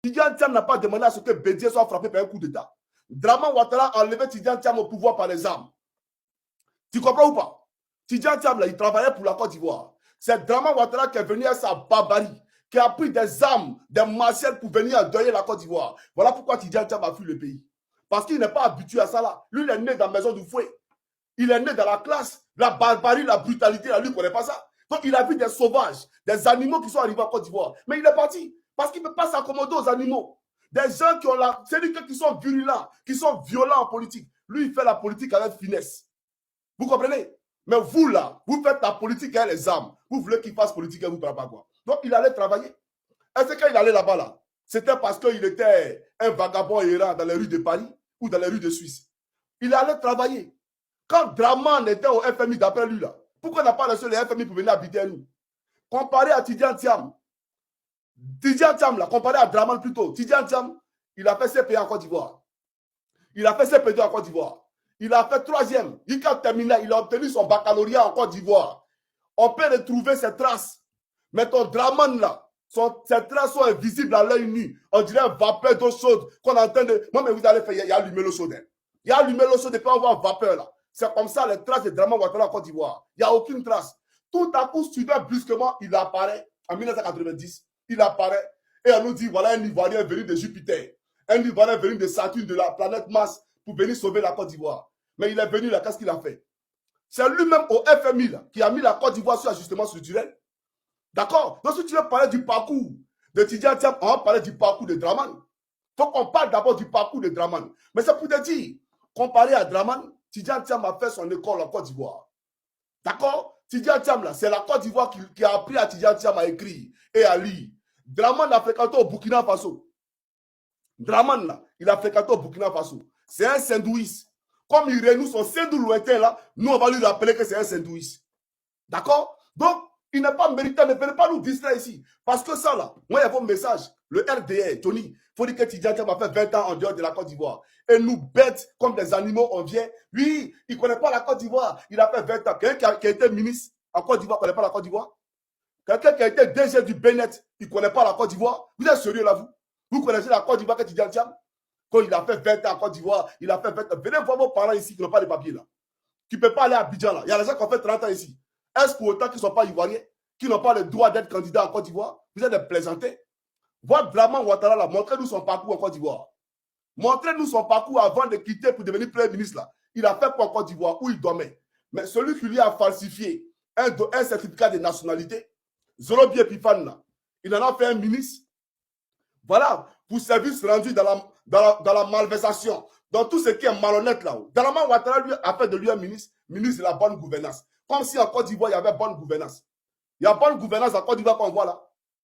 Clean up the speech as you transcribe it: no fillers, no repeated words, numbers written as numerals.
Tidjane Thiam n'a pas demandé à ce que Bédié soit frappé par un coup d'État. Draman Ouattara a enlevé Tidjane Thiam au pouvoir par les armes. Tu comprends ou pas? Tidjane Thiam, là, il travaillait pour la Côte d'Ivoire. C'est Draman Ouattara qui est venu à sa barbarie, qui a pris des armes, des martiales pour venir endeuiller la Côte d'Ivoire. Voilà pourquoi Tidjane Thiam a fui le pays. Parce qu'il n'est pas habitué à ça là. Lui, il est né dans la maison du fouet. Il est né dans la classe. La barbarie, la brutalité, lui, il ne connaît pas ça. Donc, il a vu des sauvages, des animaux qui sont arrivés en Côte d'Ivoire. Mais il est parti. Parce qu'il ne peut pas s'accommoder aux animaux. Des gens qui ont la... C'est lui qui sont virulents, qui sont violents en politique. Lui, il fait la politique avec finesse. Vous comprenez? Mais vous, là, vous faites la politique avec les armes. Vous voulez qu'il fasse politique et vous ne parlez pas quoi. Donc, il allait travailler. Est-ce que quand il allait là-bas, là, c'était parce qu'il était un vagabond errant dans les rues de Paris ou dans les rues de Suisse? Il allait travailler. Quand Draman était au FMI d'après lui, là, pourquoi on n'a pas reçu les FMI pour venir habiter à nous? Comparé à Tidjane Thiam, là, comparé à Draman plutôt, Tidjane Thiam, il a fait CPA en Côte d'Ivoire. Il a fait CPD en Côte d'Ivoire. Il a fait troisième. Il a terminé, il a obtenu son baccalauréat en Côte d'Ivoire. On peut retrouver ses traces. Mais ton Draman là, ses traces sont invisibles à l'œil nu. On dirait un vapeur d'eau chaude qu'on entend de... Moi, mais vous allez faire, il y a allumé l'eau chaude. Il y a allumé l'eau chaude et puis on voit vapeur là. C'est comme ça les traces de Draman Ouattara en Côte d'Ivoire. Il n'y a aucune trace. Tout à coup, soudain, brusquement, il apparaît. En 1990, il apparaît. Et on nous dit, voilà un Ivoirien venu de Jupiter. Un Ivoirien venu de Saturne, de la planète Mars, pour venir sauver la Côte d'Ivoire. Mais il est venu là, qu'est-ce qu'il a fait? C'est lui-même au FMI là, qui a mis la Côte d'Ivoire sur ajustement structurel. D'accord? Donc si tu veux parler du parcours de Tidjane Thiam, on va parler du parcours de Draman. Donc on parle d'abord du parcours de Draman. Mais c'est pour te dire, comparé à Draman, Tidjane Thiam a fait son école en Côte d'Ivoire. D'accord? Tidjane Thiam là, c'est la Côte d'Ivoire qui a appris à Tidjane Thiam à écrire et à lire. Draman a fréquenté au Burkina Faso. Draman là, il a fréquenté au Burkina Faso. C'est un Saint-Douis. Comme il renoue son Saint-Dou lointain là, nous on va lui rappeler que c'est un Saint-Douis. D'accord? Donc, il n'est pas méritant, ne venez pas nous distraire ici. Parce que ça là, moi il y a vos messages. Le RDR, Tony, il faut dire que Tidjane Thiam a fait 20 ans en dehors de la Côte d'Ivoire. Et nous bêtes comme des animaux, on vient. Oui, il ne connaît pas la Côte d'Ivoire. Il a fait 20 ans. Quelqu'un qui a été ministre en Côte d'Ivoire ne connaît pas la Côte d'Ivoire. Quelqu'un qui a été DG du Bennett, il ne connaît pas la Côte d'Ivoire. Vous êtes sérieux là, vous? Vous connaissez la Côte d'Ivoire que Tidjane Thiam? Quand il a fait 20 ans en Côte d'Ivoire, il a fait 20 ans. Venez voir vos parents ici qui n'ont pas de papiers là. Qui ne peuvent pas aller à Abidjan là. Il y a des gens qui ont fait 30 ans ici. Est-ce pour autant qu'ils ne sont pas ivoiriens, qui n'ont pas le droit d'être candidats en Côte d'Ivoire? Vous êtes des plaisantés. Votre Draman Ouattara là, montrez-nous son parcours en Côte d'Ivoire. Montrez-nous son parcours avant de quitter pour devenir Premier ministre là. Il a fait quoi en Côte d'Ivoire où il dormait? Mais celui qui lui a falsifié un certificat de nationalité, Zolobi Epifane là, il en a fait un ministre. Voilà, pour service rendu dans la malversation, dans tout ce qui est malhonnête là-haut. Draman Ouattara lui a fait de lui un ministre de la bonne gouvernance. Comme si en Côte d'Ivoire, il y avait bonne gouvernance. Il y a bonne gouvernance en Côte d'Ivoire qu'on voit là.